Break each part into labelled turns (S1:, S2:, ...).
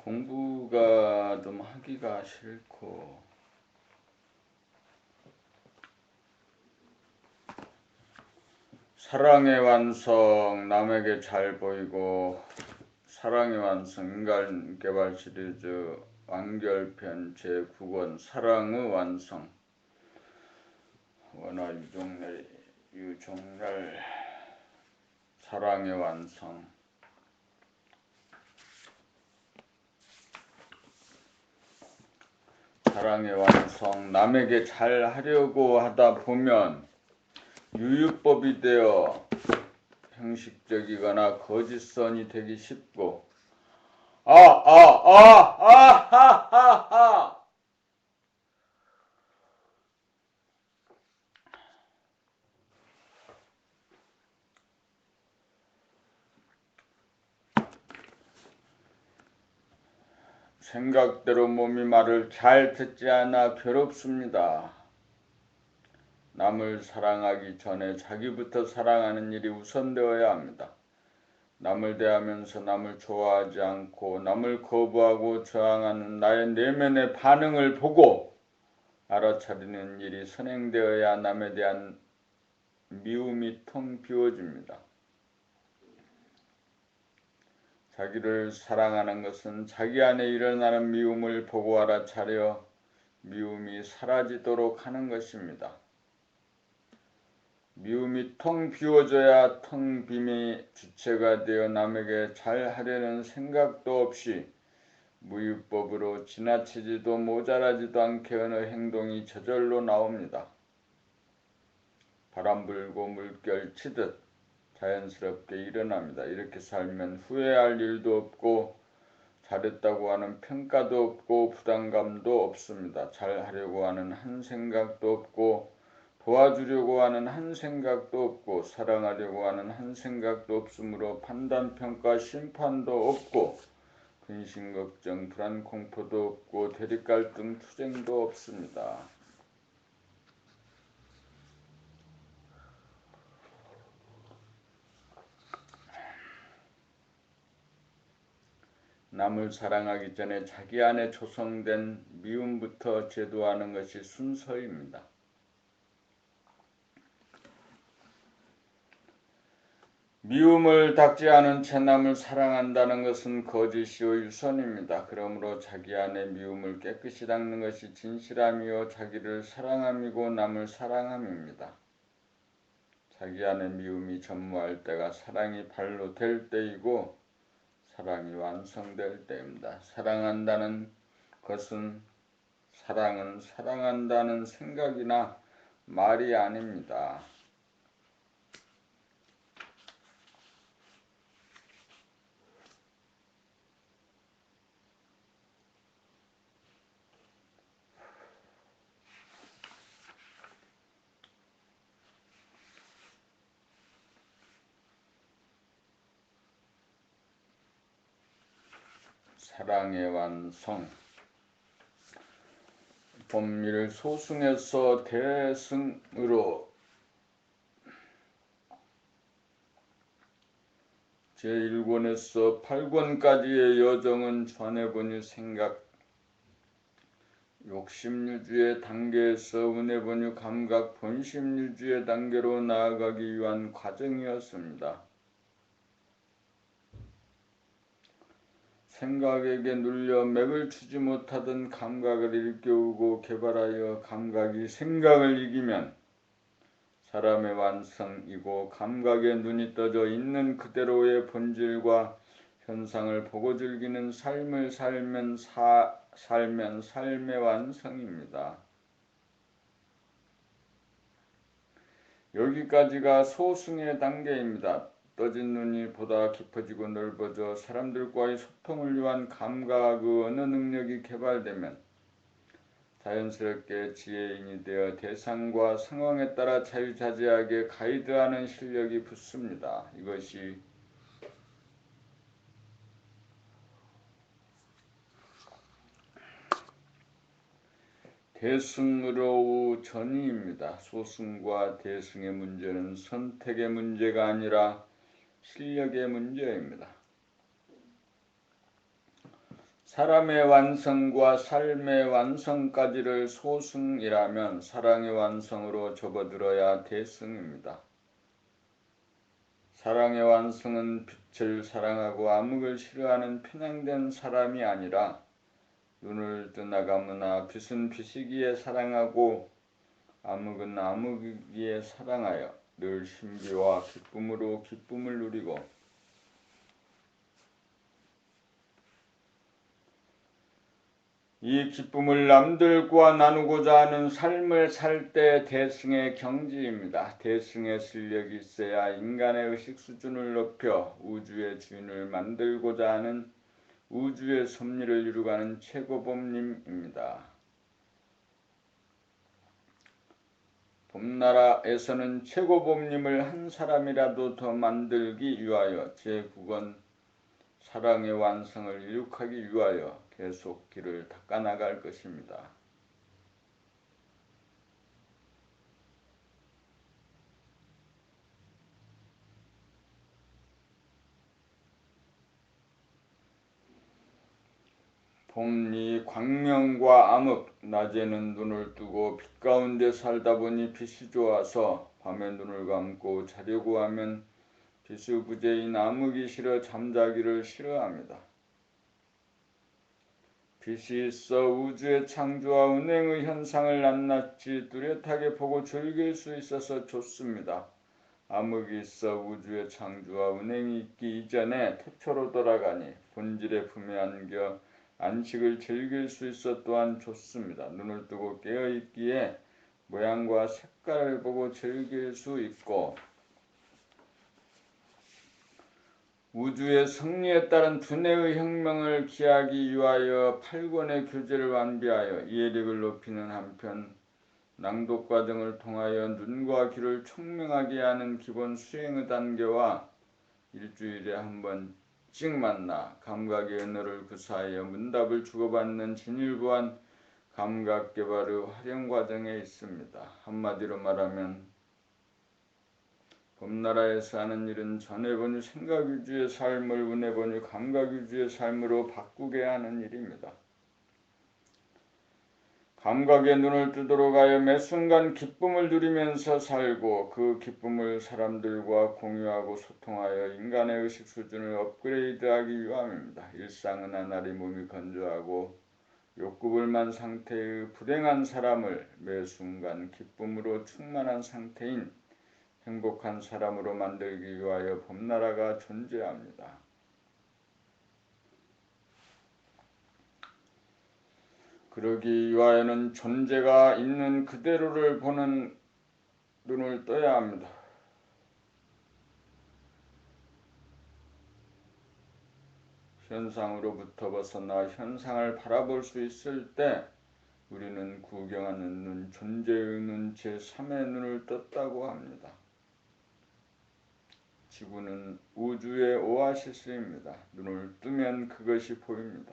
S1: 공부가 좀 하기가 싫고 사랑의 완성 남에게 잘 보이고 사랑의 완성 인간개발 시리즈 완결편 제9권 사랑의 완성 원화 유종렬 사랑의 완성 사랑의 완성 남에게 잘 하려고 하다 보면 유유법이 되어 형식적이거나 거짓선이 되기 쉽고 생각대로 몸이 말을 잘 듣지 않아 괴롭습니다. 남을 사랑하기 전에 자기부터 사랑하는 일이 우선되어야 합니다. 남을 대하면서 남을 좋아하지 않고 남을 거부하고 저항하는 나의 내면의 반응을 보고 알아차리는 일이 선행되어야 남에 대한 미움이 텅 비워집니다. 자기를 사랑하는 것은 자기 안에 일어나는 미움을 보고 알아차려 미움이 사라지도록 하는 것입니다. 미움이 텅 비워져야 텅 빔이 주체가 되어 남에게 잘하려는 생각도 없이 무유법으로 지나치지도 모자라지도 않게 어느 행동이 저절로 나옵니다. 바람 불고 물결 치듯 자연스럽게 일어납니다. 이렇게 살면 후회할 일도 없고 잘했다고 하는 평가도 없고 부담감도 없습니다. 잘하려고 하는 한 생각도 없고 도와주려고 하는 한 생각도 없고 사랑하려고 하는 한 생각도 없으므로 판단, 평가, 심판도 없고 근심, 걱정, 불안, 공포도 없고 대립, 갈등, 투쟁도 없습니다. 남을 사랑하기 전에 자기 안에 조성된 미움부터 제도하는 것이 순서입니다. 미움을 닦지 않은 채 남을 사랑한다는 것은 거짓이요 유선입니다. 그러므로 자기 안의 미움을 깨끗이 닦는 것이 진실함이요 자기를 사랑함이고 남을 사랑함입니다. 자기 안의 미움이 전무할 때가 사랑이 발로 될 때이고 사랑이 완성될 때입니다. 사랑한다는 것은 사랑은 사랑한다는 생각이나 말이 아닙니다. 사랑의 완성 법리를 소승에서 대승으로 제1권에서 8권까지의 여정은 전해본유 생각 욕심유주의 단계에서 은혜본유 감각 본심유주의 단계로 나아가기 위한 과정이었습니다. 생각에게 눌려 맥을 추지 못하던 감각을 일깨우고 개발하여 감각이 생각을 이기면 사람의 완성이고 감각에 눈이 떠져 있는 그대로의 본질과 현상을 보고 즐기는 삶을 살면 삶의 완성입니다. 여기까지가 소승의 단계입니다. 떠진 눈이 보다 깊어지고 넓어져 사람들과의 소통을 위한 감각의 어느 능력이 개발되면 자연스럽게 지혜인이 되어 대상과 상황에 따라 자유자재하게 가이드하는 실력이 붙습니다. 이것이 대승으로 전이입니다. 소승과 대승의 문제는 선택의 문제가 아니라 실력의 문제입니다. 사람의 완성과 삶의 완성까지를 소승이라면 사랑의 완성으로 접어들어야 대승입니다. 사랑의 완성은 빛을 사랑하고 암흑을 싫어하는 편향된 사람이 아니라 눈을 뜬 아가무나 빛은 빛이기에 사랑하고 암흑은 암흑이기에 사랑하여 늘 신비와 기쁨으로 기쁨을 누리고 이 기쁨을 남들과 나누고자 하는 삶을 살 때 대승의 경지입니다. 대승의 실력이 있어야 인간의 의식 수준을 높여 우주의 주인을 만들고자 하는 우주의 섭리를 이루가는 최고범님입니다. 봄나라에서는 최고범님을 한 사람이라도 더 만들기 위하여 제9권 사랑의 완성을 이룩하기 위하여 계속 길을 닦아나갈 것입니다. 봄이 광명과 암흑, 낮에는 눈을 뜨고 빛 가운데 살다 보니 빛이 좋아서 밤에 눈을 감고 자려고 하면 비수부재인 암흑이 싫어 잠자기를 싫어합니다. 빛이 있어 우주의 창조와 운행의 현상을 낱낱이 뚜렷하게 보고 즐길 수 있어서 좋습니다. 암흑이 있어 우주의 창조와 운행이 있기 이전에 태초로 돌아가니 본질의 품에 안겨 안식을 즐길 수 있어 또한 좋습니다. 눈을 뜨고 깨어있기에 모양과 색깔을 보고 즐길 수 있고 우주의 승리에 따른 두뇌의 혁명을 기하기 위하여 8권의 교재를 완비하여 이해력을 높이는 한편 낭독과 등을 통하여 눈과 귀를 총명하게 하는 기본 수행의 단계와 일주일에 한 번씩 만나 감각의 언어를 구사하여 문답을 주고받는 진일보한 감각개발의 활용 과정에 있습니다. 한마디로 말하면 봄나라에서 하는 일은 전해본유 생각위주의 삶을 운해본유 감각위주의 삶으로 바꾸게 하는 일입니다. 감각의 눈을 뜨도록 하여 매 순간 기쁨을 누리면서 살고 그 기쁨을 사람들과 공유하고 소통하여 인간의 의식 수준을 업그레이드하기 위함입니다. 일상은 나날이 몸이 건조하고 욕구불만 상태의 불행한 사람을 매 순간 기쁨으로 충만한 상태인 행복한 사람으로 만들기 위하여 봄나라가 존재합니다. 그러기 위하여는 존재가 있는 그대로를 보는 눈을 떠야 합니다. 현상으로부터 벗어나 현상을 바라볼 수 있을 때 우리는 구경하는 눈, 존재의 눈, 제3의 눈을 떴다고 합니다. 지구는 우주의 오아시스입니다. 눈을 뜨면 그것이 보입니다.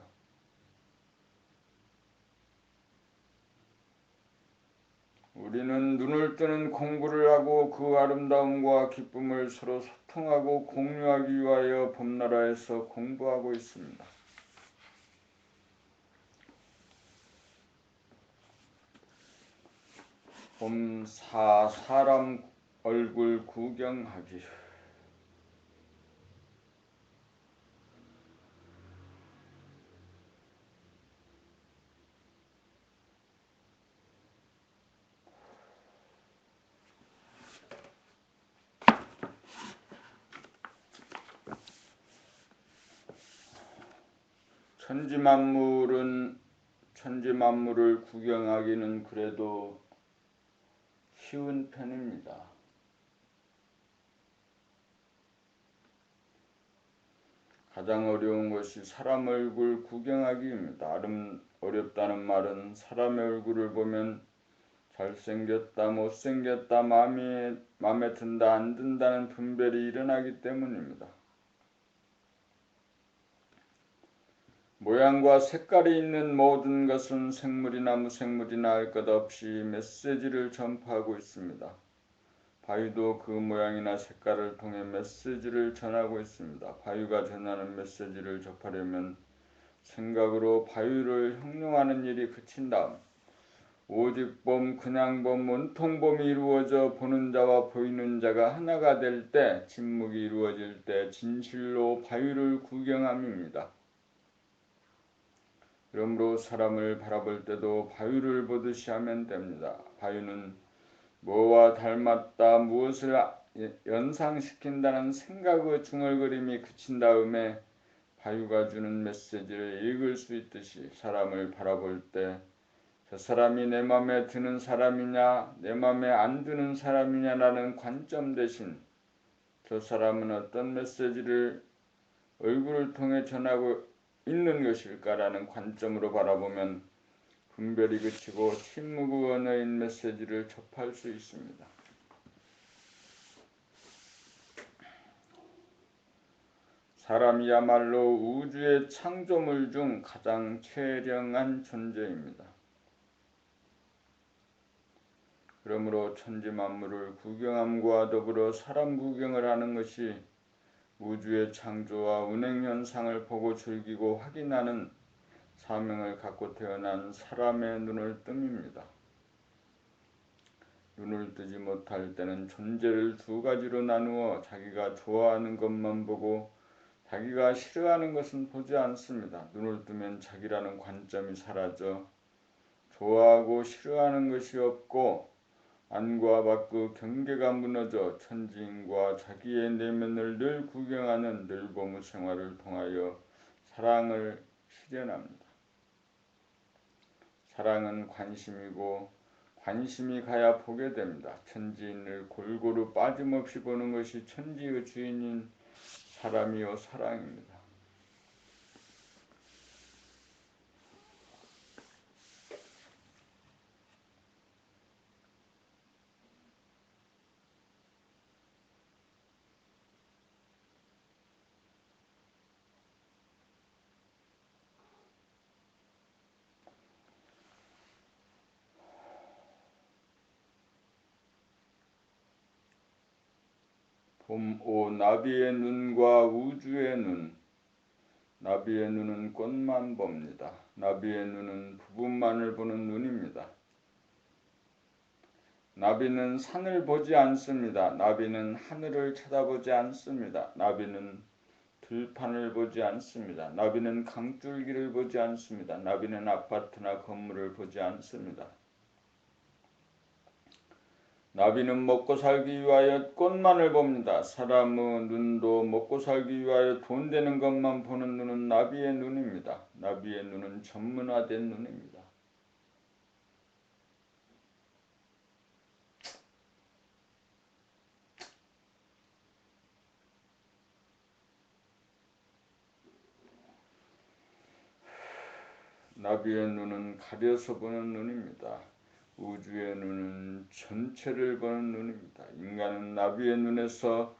S1: 우리는 눈을 뜨는 공부를 하고 그 아름다움과 기쁨을 서로 소통하고 공유하기 위하여 봄나라에서 공부하고 있습니다. 사람 얼굴 구경하기. 천지만물을 구경하기는 그래도 쉬운 편입니다. 가장 어려운 것이 사람 얼굴 구경하기입니다. 어렵다는 말은 사람의 얼굴을 보면 잘생겼다, 못생겼다, 마음에 든다, 안 든다는 분별이 일어나기 때문입니다. 모양과 색깔이 있는 모든 것은 생물이나 무생물이나 할 것 없이 메시지를 전파하고 있습니다. 바위도 그 모양이나 색깔을 통해 메시지를 전하고 있습니다. 바위가 전하는 메시지를 접하려면 생각으로 바유를 형용하는 일이 그친 다음 오직 봄, 그냥 봄, 온통 봄이 이루어져 보는 자와 보이는 자가 하나가 될 때, 진목이 이루어질 때 진실로 바유를 구경함입니다. 그러므로 사람을 바라볼 때도 바유를 보듯이 하면 됩니다. 바유는 뭐와 닮았다, 무엇을 연상시킨다는 생각의 중얼거림이 그친 다음에 바유가 주는 메시지를 읽을 수 있듯이 사람을 바라볼 때 저 사람이 내 맘에 드는 사람이냐 내 맘에 안 드는 사람이냐라는 관점 대신 저 사람은 어떤 메시지를 얼굴을 통해 전하고 있는 것일까라는 관점으로 바라보면 분별이 그치고 침묵의 언어인 메시지를 접할 수 있습니다. 사람이야말로 우주의 창조물 중 가장 최령한 존재입니다. 그러므로 천지만물을 구경함과 더불어 사람 구경을 하는 것이 우주의 창조와 운행현상을 보고 즐기고 확인하는 사명을 갖고 태어난 사람의 눈을 뜸입니다. 눈을 뜨지 못할 때는 존재를 두 가지로 나누어 자기가 좋아하는 것만 보고 자기가 싫어하는 것은 보지 않습니다. 눈을 뜨면 자기라는 관점이 사라져 좋아하고 싫어하는 것이 없고 안과 밖의 경계가 무너져 천지인과 자기의 내면을 늘 구경하는 늘봄의 생활을 통하여 사랑을 실현합니다. 사랑은 관심이고 관심이 가야 보게 됩니다. 천지인을 골고루 빠짐없이 보는 것이 천지의 주인인 사람이요 사랑입니다. 봄5 나비의 눈과 우주의 눈. 나비의 눈은 꽃만 봅니다. 나비의 눈은 부분만을 보는 눈입니다. 나비는 산을 보지 않습니다. 나비는 하늘을 쳐다보지 않습니다. 나비는 들판을 보지 않습니다. 나비는 강줄기를 보지 않습니다. 나비는 아파트나 건물을 보지 않습니다. 나비는 먹고 살기 위하여 꽃만을 봅니다. 사람의 눈도 먹고 살기 위하여 돈 되는 것만 보는 눈은 나비의 눈입니다. 나비의 눈은 전문화된 눈입니다. 나비의 눈은 가려서 보는 눈입니다. 우주의 눈은 전체를 보는 눈입니다. 인간은 나비의 눈에서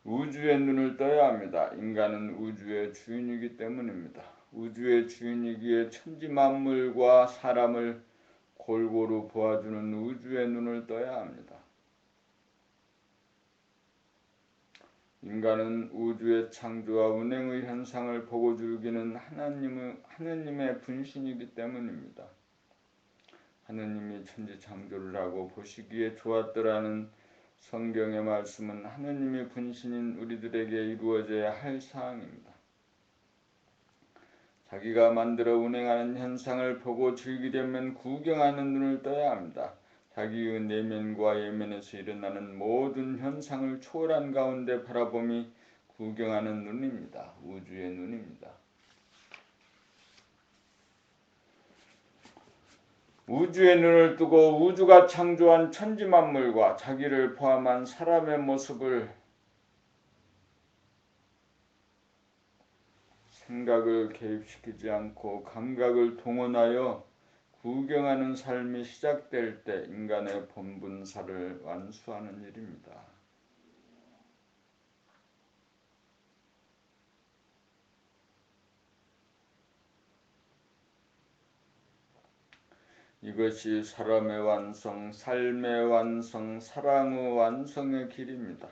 S1: 우주의 눈을 떠야 합니다. 인간은 우주의 주인이기 때문입니다. 우주의 주인이기에 천지 만물과 사람을 골고루 보아주는 우주의 눈을 떠야 합니다. 인간은 우주의 창조와 운행의 현상을 보고 즐기는 하느님의 분신이기 때문입니다. 하느님이 천지 창조를 하고 보시기에 좋았더라는 성경의 말씀은 하느님이 분신인 우리들에게 이루어져야 할 사항입니다. 자기가 만들어 운행하는 현상을 보고 즐기려면 구경하는 눈을 떠야 합니다. 자기의 내면과 외면에서 일어나는 모든 현상을 초월한 가운데 바라봄이 구경하는 눈입니다. 우주의 눈입니다. 우주의 눈을 뜨고 우주가 창조한 천지만물과 자기를 포함한 사람의 모습을 생각을 개입시키지 않고 감각을 동원하여 구경하는 삶이 시작될 때 인간의 본분사를 완수하는 일입니다. 이것이 사람의 완성, 삶의 완성, 사랑의 완성의 길입니다.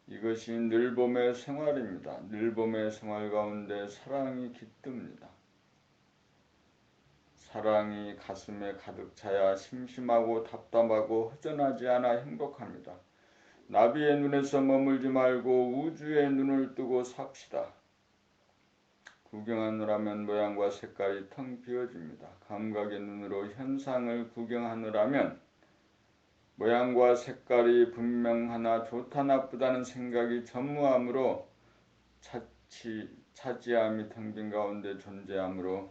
S1: 이것이 늘봄의 생활입니다. 늘봄의 생활 가운데 사랑이 깃듭니다. 사랑이 가슴에 가득 차야 심심하고 답답하고 허전하지 않아 행복합니다. 나비의 눈에서 머물지 말고 우주의 눈을 뜨고 삽시다. 구경하느라면 모양과 색깔이 텅 비어집니다. 감각의 눈으로 현상을 구경하느라면 모양과 색깔이 분명하나 좋다 나쁘다는 생각이 전무하므로 차지함이 텅 빈 가운데 존재하므로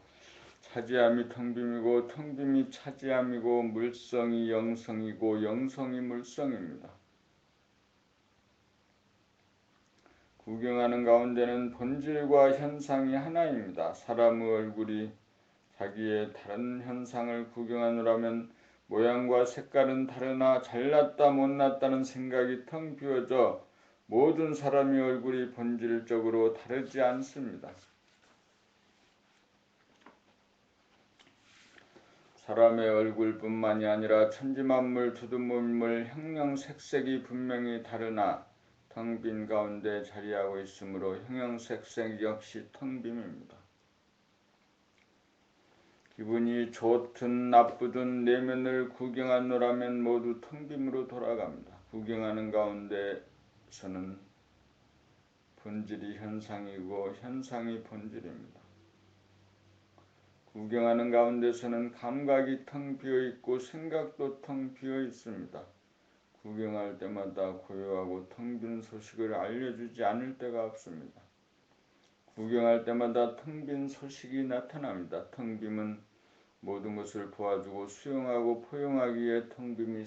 S1: 차지함이 텅 빔이고 텅 빔이 차지함이고 물성이 영성이고 영성이 물성입니다. 구경하는 가운데는 본질과 현상이 하나입니다. 사람의 얼굴이 자기의 다른 현상을 구경하느라면 모양과 색깔은 다르나 잘났다 못났다는 생각이 텅 비어져 모든 사람의 얼굴이 본질적으로 다르지 않습니다. 사람의 얼굴뿐만이 아니라 천지만물 두두물물 형형색색이 분명히 다르나 텅 빈 가운데 자리하고 있으므로 형형색색 역시 텅 빔입니다. 기분이 좋든 나쁘든 내면을 구경하노라면 모두 텅 빔으로 돌아갑니다. 구경하는 가운데서는 본질이 현상이고 현상이 본질입니다. 구경하는 가운데서는 감각이 텅 비어있고 생각도 텅 비어있습니다. 구경할 때마다 고요하고 텅 빈 소식을 알려주지 않을 때가 없습니다. 구경할 때마다 텅 빈 소식이 나타납니다. 텅 빔은 모든 것을 도와주고 수용하고 포용하기에 텅 빔이